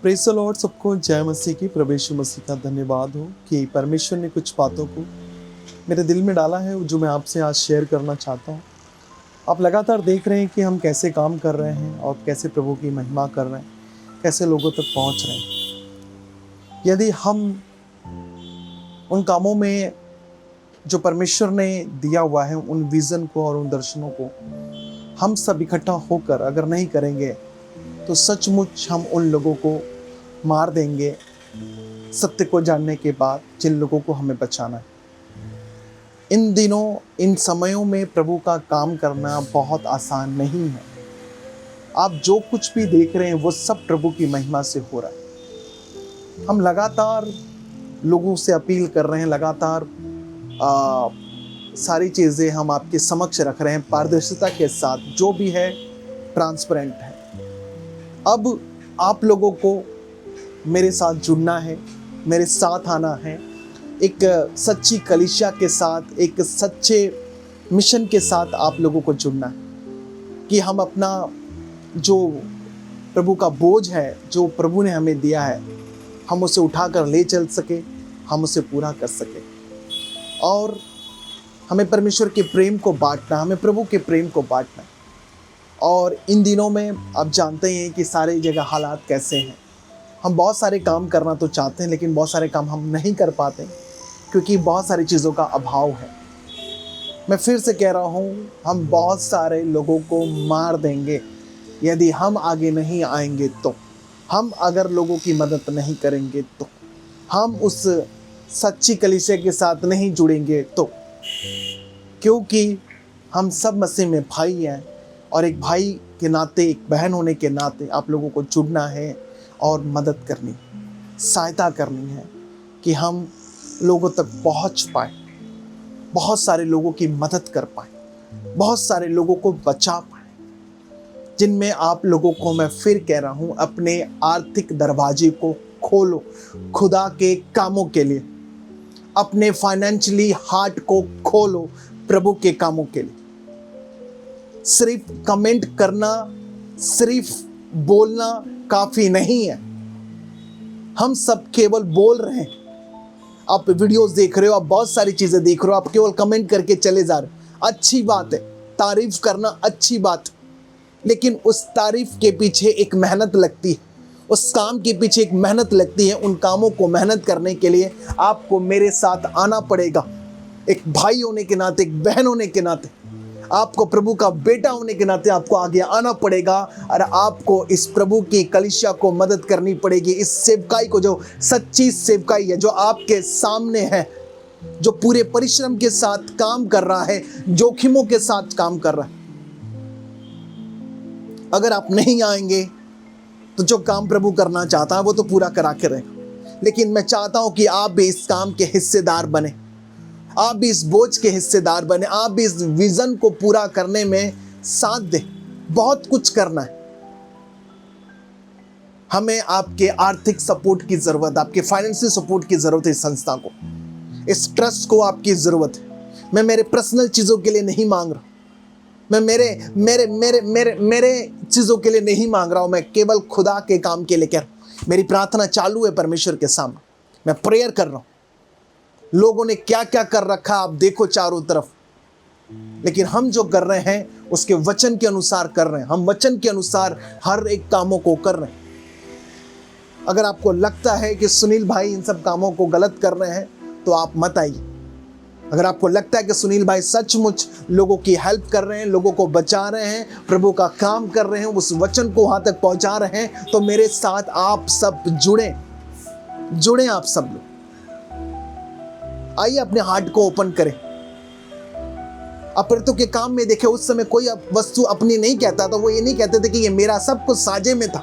Praise the Lord. सबको जय मसीह की। प्रभु यीशु मसीह का धन्यवाद हो कि परमेश्वर ने कुछ बातों को मेरे दिल में डाला है जो मैं आपसे आज शेयर करना चाहता हूँ। आप लगातार देख रहे हैं कि हम कैसे काम कर रहे हैं और कैसे प्रभु की महिमा कर रहे हैं, कैसे लोगों तक पहुँच रहे हैं। यदि हम उन कामों में जो परमेश्वर ने दिया हुआ है, उन विज़न को और उन दर्शनों को हम सब इकट्ठा होकर अगर नहीं करेंगे तो सचमुच हम उन लोगों को मार देंगे सत्य को जानने के बाद, जिन लोगों को हमें बचाना है। इन दिनों, इन समयों में प्रभु का काम करना बहुत आसान नहीं है। आप जो कुछ भी देख रहे हैं वो सब प्रभु की महिमा से हो रहा है। हम लगातार लोगों से अपील कर रहे हैं, लगातार सारी चीज़ें हम आपके समक्ष रख रहे हैं पारदर्शिता के साथ, जो भी है ट्रांसपेरेंट है। अब आप लोगों को मेरे साथ जुड़ना है, मेरे साथ आना है, एक सच्ची कलीसिया के साथ, एक सच्चे मिशन के साथ आप लोगों को जुड़ना है कि हम अपना जो प्रभु का बोझ है, जो प्रभु ने हमें दिया है, हम उसे उठाकर ले चल सके, हम उसे पूरा कर सके। और हमें परमेश्वर के प्रेम को बांटना, हमें प्रभु के प्रेम को बांटना। और इन दिनों में आप जानते हैं कि सारे जगह हालात कैसे हैं। हम बहुत सारे काम करना तो चाहते हैं, लेकिन बहुत सारे काम हम नहीं कर पाते क्योंकि बहुत सारी चीज़ों का अभाव है। मैं फिर से कह रहा हूँ, हम बहुत सारे लोगों को मार देंगे यदि हम आगे नहीं आएंगे तो, हम अगर लोगों की मदद नहीं करेंगे तो, हम उस सच्ची कलीसिया के साथ नहीं जुड़ेंगे तो, क्योंकि हम सब मसीह में भाई हैं और एक भाई के नाते, एक बहन होने के नाते आप लोगों को जुड़ना है और मदद करनी, सहायता करनी है कि हम लोगों तक पहुंच पाए, बहुत सारे लोगों की मदद कर पाए, बहुत सारे लोगों को बचा पाए, जिनमें आप लोगों को मैं फिर कह रहा हूं, अपने आर्थिक दरवाजे को खोलो खुदा के कामों के लिए। अपने फाइनेंशियली हार्ट को खोलो प्रभु के कामों के लिए। सिर्फ कमेंट करना, सिर्फ बोलना काफी नहीं है। हम सब केवल बोल रहे हैं। आप वीडियोस देख रहे हो, आप बहुत सारी चीजें देख रहे हो, आप केवल कमेंट करके चले जा रहे हो। अच्छी बात है, तारीफ करना अच्छी बात है, लेकिन उस तारीफ के पीछे एक मेहनत लगती है, उस काम के पीछे एक मेहनत लगती है। उन कामों को मेहनत करने के लिए आपको मेरे साथ आना पड़ेगा। एक भाई होने के नाते, एक बहन होने के नाते, आपको प्रभु का बेटा होने के नाते आपको आगे आना पड़ेगा और आपको इस प्रभु की कलीसिया को मदद करनी पड़ेगी। इस सेवकाई को, जो सच्ची सेवकाई है, जो आपके सामने है, जो पूरे परिश्रम के साथ काम कर रहा है, जोखिमों के साथ काम कर रहा है। अगर आप नहीं आएंगे तो जो काम प्रभु करना चाहता है वो तो पूरा करा के रहेगा, लेकिन मैं चाहता हूं कि आप भी इस काम के हिस्सेदार बने, आप भी इस बोझ के हिस्सेदार बने, आप भी इस विजन को पूरा करने में साथ दें। बहुत कुछ करना है। हमें आपके आर्थिक सपोर्ट की जरूरत, आपके फाइनेंशियल सपोर्ट की जरूरत है। इस संस्था को, इस ट्रस्ट को आपकी जरूरत है। मैं मेरे पर्सनल चीजों के लिए नहीं मांग रहा, मैं मेरे मेरे मेरे मेरे मेरे चीजों के लिए नहीं मांग रहा हूं, मैं केवल खुदा के काम के लिए कह रहा हूं। मेरी प्रार्थना चालू है परमेश्वर के सामने, मैं प्रेयर कर रहा हूं। लोगों ने क्या क्या कर रखा आप देखो चारों तरफ, लेकिन हम जो कर रहे हैं उसके वचन के अनुसार कर रहे हैं। हम वचन के अनुसार हर एक कामों को कर रहे हैं। अगर आपको लगता है कि सुनील भाई इन सब कामों को गलत कर रहे हैं तो आप मत आइए। अगर आपको लगता है कि सुनील भाई सचमुच लोगों की हेल्प कर रहे हैं, लोगों को बचा रहे हैं, प्रभु का काम कर रहे हैं, उस वचन को वहां तक पहुंचा रहे हैं, तो मेरे साथ आप सब जुड़े आप सब लोग। आइए अपने हार्ट को ओपन करें। अपरतों के काम में देखे, उस समय कोई वस्तु अपनी नहीं कहता था। वो ये नहीं कहते थे कि ये मेरा, सब कुछ साझे में था।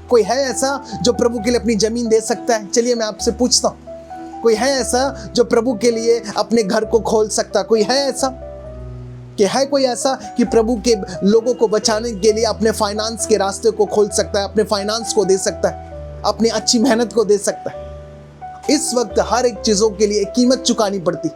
कोई है ऐसा जो प्रभु के लिए अपनी जमीन दे सकता है? चलिए मैं आपसे पूछता हूं, कोई है ऐसा जो प्रभु के लिए अपने घर को खोल सकता? कोई है ऐसा? कि है कोई ऐसा कि प्रभु के लोगों को बचाने के लिए अपने फाइनेंस के रास्ते को खोल सकता है, अपने फाइनेंस को दे सकता है, अपनी अच्छी मेहनत को दे सकता है? इस वक्त हर एक चीजों के लिए कीमत चुकानी पड़ती।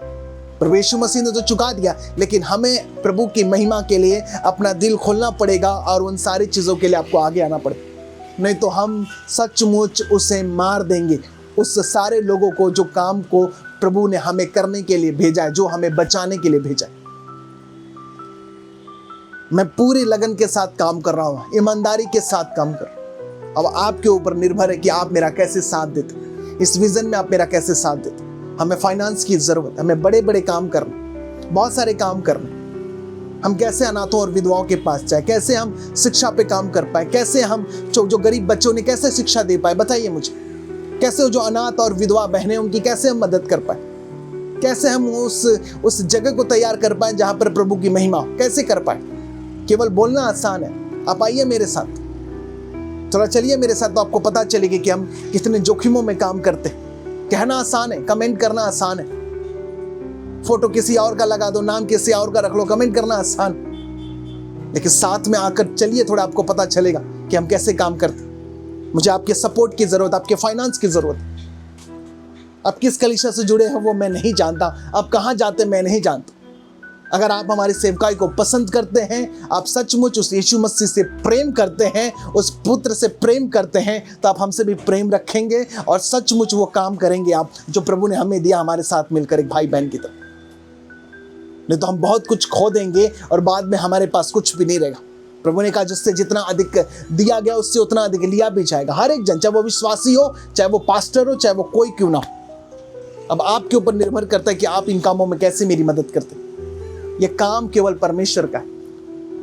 प्रभु यीशु मसीह ने तो चुका दिया, लेकिन हमें प्रभु की महिमा के लिए अपना दिल खोलना पड़ेगा और उन सारी चीजों के लिए आपको आगे आना पड़ेगा। नहीं तो हम सचमुच उसे मार देंगे। उस सारे लोगों को जो काम को प्रभु ने हमें करने के लिए भेजा है, जो हमें बचाने के लिए भेजा है। मैं पूरी लगन के साथ काम कर रहा हूं, ईमानदारी के साथ काम कर रहा हूं। अब आपके ऊपर निर्भर है कि आप मेरा कैसे साथ देते, इस विजन में आप मेरा कैसे साथ देते। हमें फाइनेंस की जरूरत है, हमें बड़े बड़े काम करने, बहुत सारे काम करने। हम कैसे अनाथों और विधवाओं के पास जाए, कैसे हम शिक्षा पे काम कर पाए, कैसे हम जो गरीब बच्चों ने कैसे शिक्षा दे पाए, बताइए मुझे। कैसे जो अनाथ और विधवा बहनें उनकी कैसे हम मदद कर पाए, कैसे हम उस जगह को तैयार कर पाए जहां पर प्रभु की महिमा हो, कैसे कर पाए। केवल बोलना आसान है। आप आइए मेरे साथ, थोड़ा चलिए मेरे साथ, तो आपको पता चलेगा कि हम कितने जोखिमों में काम करते हैं। कहना आसान है, कमेंट करना आसान है। फोटो किसी और का लगा दो, नाम किसी और का रख लो, कमेंट करना आसान। लेकिन साथ में आकर चलिए, थोड़ा आपको पता चलेगा कि हम कैसे काम करते। मुझे आपके सपोर्ट की जरूरत, आपके फाइनेंस की जरूरत। आप किस कलीसिया से जुड़े हैं वो मैं नहीं जानता, आप कहां जाते मैं नहीं जानता। अगर आप हमारी सेवकाई को पसंद करते हैं, आप सचमुच उस यीशु मसीह से प्रेम करते हैं, उस पुत्र से प्रेम करते हैं, तो आप हमसे भी प्रेम रखेंगे और सचमुच वो काम करेंगे आप जो प्रभु ने हमें दिया, हमारे साथ मिलकर एक भाई बहन की तरह। नहीं तो हम बहुत कुछ खो देंगे और बाद में हमारे पास कुछ भी नहीं रहेगा। प्रभु ने कहा जिससे जितना अधिक दिया गया उससे उतना अधिक लिया भी जाएगा। हर एक जन, चाहे वो विश्वासी हो, चाहे वो पास्टर हो, चाहे वो कोई क्यों ना हो। अब आपके ऊपर निर्भर करता है कि आप इन कामों में कैसे मेरी मदद करते हैं। यह काम केवल परमेश्वर का है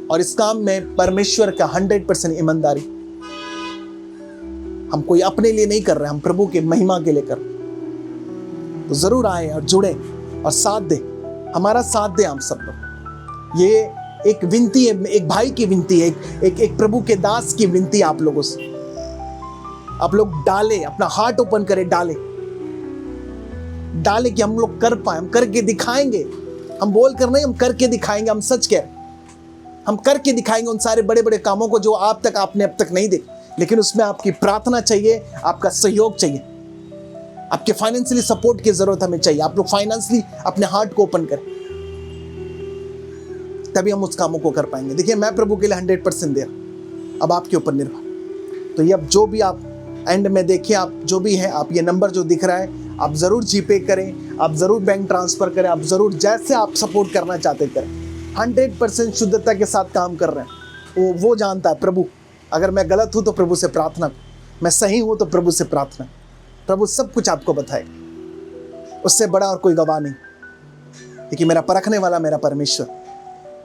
और इस काम में परमेश्वर का 100% ईमानदारी। हम कोई अपने लिए नहीं कर रहे, हम प्रभु के महिमा के लिए कर रहे। तो जरूर आए और जुड़े और साथ दे, हमारा साथ दे। हम सब लोग, ये एक विनती है, एक भाई की विनती है, एक प्रभु के दास की विनती है आप लोगों से। आप लोग डाले, अपना हार्ट ओपन करें, डाले कि हम लोग कर पाए, हम करके दिखाएंगे। हम बोल कर नहीं, हम करके दिखाएंगे। हम सच कह रहे, हम करके दिखाएंगे उन सारे बड़े बड़े कामों को जो आपने अब तक नहीं देखे। लेकिन उसमें आपकी प्रार्थना चाहिए, आपका सहयोग चाहिए, आपके फाइनेंशियली सपोर्ट की जरूरत हमें चाहिए। आप लोग फाइनेंशियली अपने हार्ट को ओपन करें, तभी हम उस कामों को कर पाएंगे। देखिए, मैं प्रभु के लिए 100% दे रहा, अब आपके ऊपर निर्भर। तो ये अब जो भी आप एंड में देखिए, आप जो भी है, आप ये नंबर जो दिख रहा है, आप जरूर जीपे करें, आप जरूर बैंक ट्रांसफर करें, आप जरूर जैसे आप सपोर्ट करना चाहते करें। 100% शुद्धता के साथ काम कर रहे हैं। वो जानता है प्रभु। अगर मैं गलत हूं तो प्रभु से प्रार्थना, मैं सही हूं तो प्रभु से प्रार्थना। प्रभु सब कुछ आपको बताएगा, उससे बड़ा और कोई गवाह नहीं। क्योंकि मेरा परखने वाला मेरा परमेश्वर,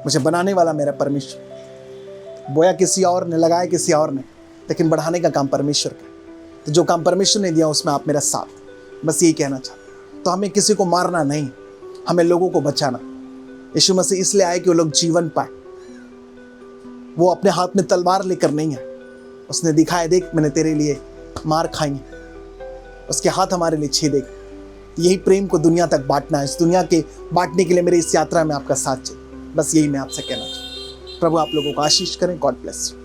मुझे बनाने वाला मेरा परमेश्वर। बोया किसी और ने, लगाया किसी और ने, लेकिन बढ़ाने का काम परमेश्वर का। तो जो काम परमेश्वर ने दिया उसमें आप मेरा साथ, बस यही कहना चाहता। तो हमें किसी को मारना नहीं, हमें लोगों को बचाना। यीशु मसीह इसलिए आए कि वो लोग जीवन पाए। वो अपने हाथ में तलवार लेकर नहीं है, उसने दिखाया, देख मैंने तेरे लिए मार खाई है, उसके हाथ हमारे लिए छेदेगा। यही प्रेम को दुनिया तक बांटना है। इस दुनिया के बांटने के लिए मेरी इस यात्रा में आपका साथ चाहिए। बस यही मैं आपसे कहना चाहता हूँ। प्रभु आप लोगों को आशीष करें। God bless you.